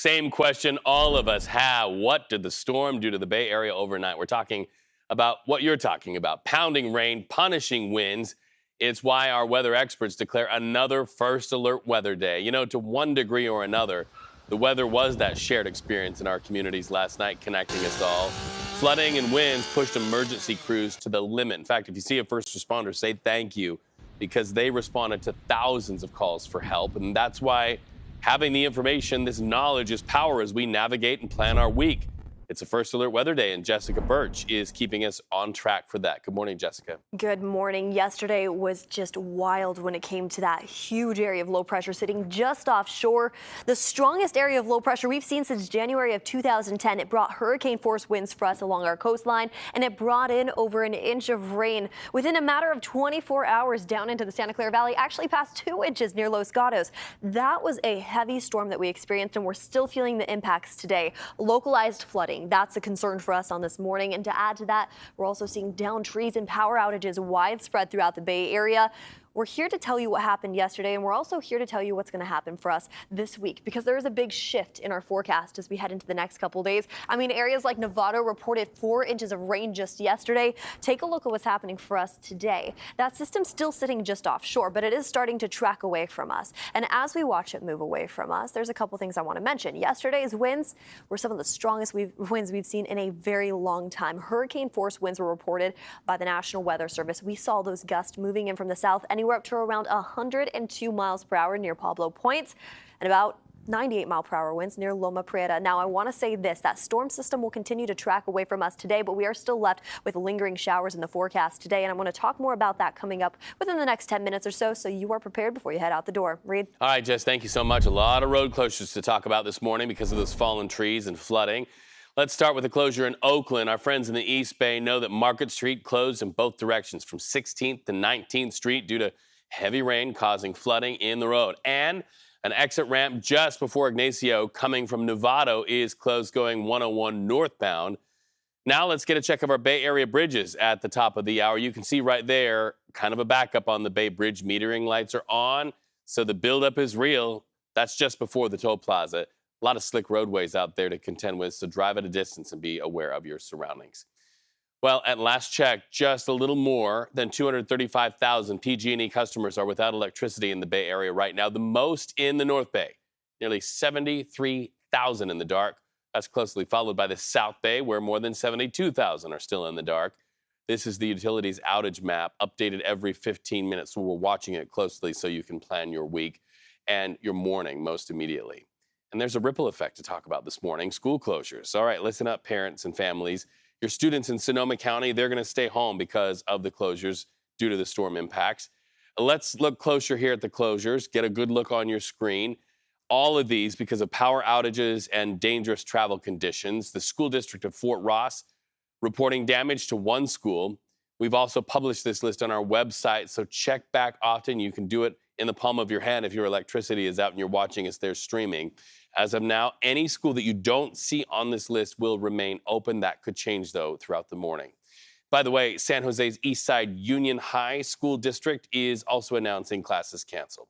same question all of us have. What did the storm do to the Bay Area overnight? We're talking about what you're talking about, pounding rain, punishing winds. It's why our weather experts declare another first alert weather day. You know, to one degree or another, the weather was that shared experience in our communities last night, connecting us all. Flooding and winds pushed emergency crews to the limit. In fact, if you see a first responder, say thank you, because they responded to thousands of calls for help. And that's why having the information, this knowledge, is power as we navigate and plan our week. It's a first alert weather day, and Jessica Burch is keeping us on track for that. Good morning, Jessica. Good morning. Yesterday was just wild when it came to that huge area of low pressure sitting just offshore. The strongest area of low pressure we've seen since January of 2010. It brought hurricane force winds for us along our coastline, and it brought in over an inch of rain within a matter of 24 hours down into the Santa Clara Valley, actually past 2 inches near Los Gatos. That was a heavy storm that we experienced, and we're still feeling the impacts today. Localized flooding. That's a concern for us on this morning. And to add to that, we're also seeing downed trees and power outages widespread throughout the Bay Area. We're here to tell you what happened yesterday, and we're also here to tell you what's going to happen for us this week, because there is a big shift in our forecast as we head into the next couple days. I mean, areas like Nevada reported 4 inches of rain just yesterday. Take a look at what's happening for us today. That system's still sitting just offshore, but it is starting to track away from us. And as we watch it move away from us, there's a couple things I want to mention. Yesterday's winds were some of the strongest winds we've seen in a very long time. Hurricane force winds were reported by the National Weather Service. We saw those gusts moving in from the south, anywhere up to around 102 miles per hour near Pablo Points, and about 98-mile-per-hour winds near Loma Prieta. Now, I want to say this, that storm system will continue to track away from us today, but we are still left with lingering showers in the forecast today, and I want to talk more about that coming up within the next 10 minutes or so you are prepared before you head out the door. Reed? All right, Jess, thank you so much. A lot of road closures to talk about this morning because of those fallen trees and flooding. Let's start with the closure in Oakland. Our friends in the East Bay know that Market Street closed in both directions from 16th to 19th Street due to heavy rain causing flooding in the road. And an exit ramp just before Ignacio coming from Novato is closed going 101 northbound. Now let's get a check of our Bay Area bridges at the top of the hour. You can see right there, kind of a backup on the Bay Bridge. Metering lights are on, so the buildup is real. That's just before the toll plaza. A lot of slick roadways out there to contend with, so drive at a distance and be aware of your surroundings. Well, at last check, just a little more than 235,000 PG&E customers are without electricity in the Bay Area right now, the most in the North Bay. Nearly 73,000 in the dark. That's closely followed by the South Bay, where more than 72,000 are still in the dark. This is the utilities outage map, updated every 15 minutes, so we're watching it closely so you can plan your week and your morning most immediately. And there's a ripple effect to talk about this morning, school closures. All right, listen up, parents and families. Your students in Sonoma County, they're going to stay home because of the closures due to the storm impacts. Let's look closer here at the closures. Get a good look on your screen. All of these because of power outages and dangerous travel conditions. The school district of Fort Ross reporting damage to one school. We've also published this list on our website, so check back often. You can do it in the palm of your hand if your electricity is out and you're watching us there streaming. As of now, any school that you don't see on this list will remain open. That could change, though, throughout the morning. By the way, San Jose's Eastside Union High School District is also announcing classes canceled.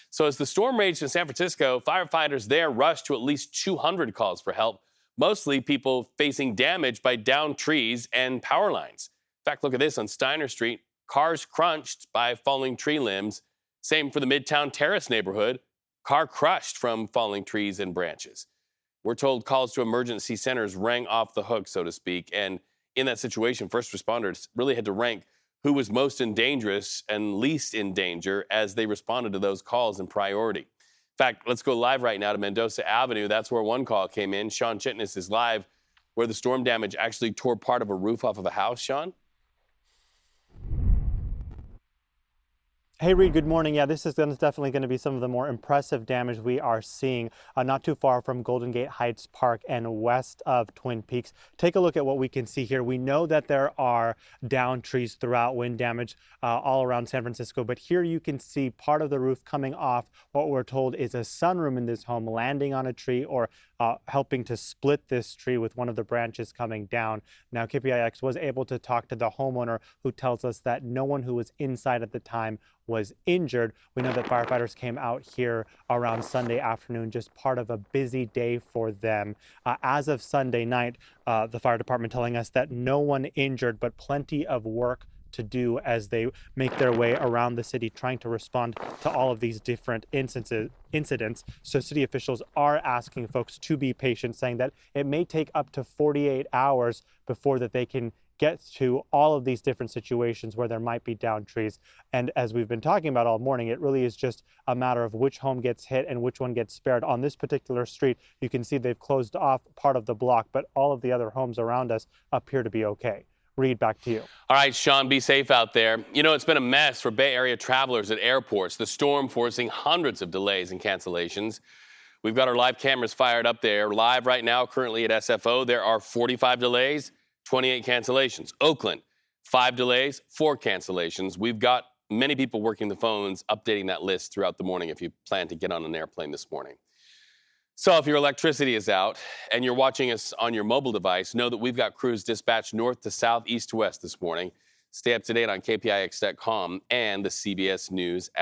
So as the storm raged in San Francisco, firefighters there rushed to at least 200 calls for help, mostly people facing damage by downed trees and power lines. In fact, look at this on Steiner Street. Cars crunched by falling tree limbs. Same for the Midtown Terrace neighborhood. Car crushed from falling trees and branches. We're told calls to emergency centers rang off the hook, so to speak. And in that situation, first responders really had to rank who was most dangerous and least in danger as they responded to those calls in priority. In fact, let's go live right now to Mendoza Avenue. That's where one call came in. Shawn Chitnis is live where the storm damage actually tore part of a roof off of a house. Shawn? Hey, Reed, good morning. Yeah, this is definitely going to be some of the more impressive damage we are seeing not too far from Golden Gate Heights Park and west of Twin Peaks. Take a look at what we can see here. We know that there are downed trees throughout, wind damage all around San Francisco, but here you can see part of the roof coming off. What we're told is a sunroom in this home landing on a tree or helping to split this tree with one of the branches coming down. Now, KPIX was able to talk to the homeowner who tells us that no one who was inside at the time was injured. We know that firefighters came out here around Sunday afternoon, just part of a busy day for them. As of Sunday night, the fire department telling us that no one injured, but plenty of work to do as they make their way around the city trying to respond to all of these different incidents. So city officials are asking folks to be patient, saying that it may take up to 48 hours before that they can get to all of these different situations where there might be downed trees. And as we've been talking about all morning, it really is just a matter of which home gets hit and which one gets spared. On this particular street, you can see they've closed off part of the block, but all of the other homes around us appear to be okay. Reed, back to you. All right, Shawn, be safe out there. You know, it's been a mess for Bay Area travelers at airports. The storm forcing hundreds of delays and cancellations. We've got our live cameras fired up there. Live right now, currently at SFO, there are 45 delays, 28 cancellations. Oakland, 5 delays, 4 cancellations. We've got many people working the phones, updating that list throughout the morning if you plan to get on an airplane this morning. So if your electricity is out and you're watching us on your mobile device, know that we've got crews dispatched north to south, east to west this morning. Stay up to date on KPIX.com and the CBS News app.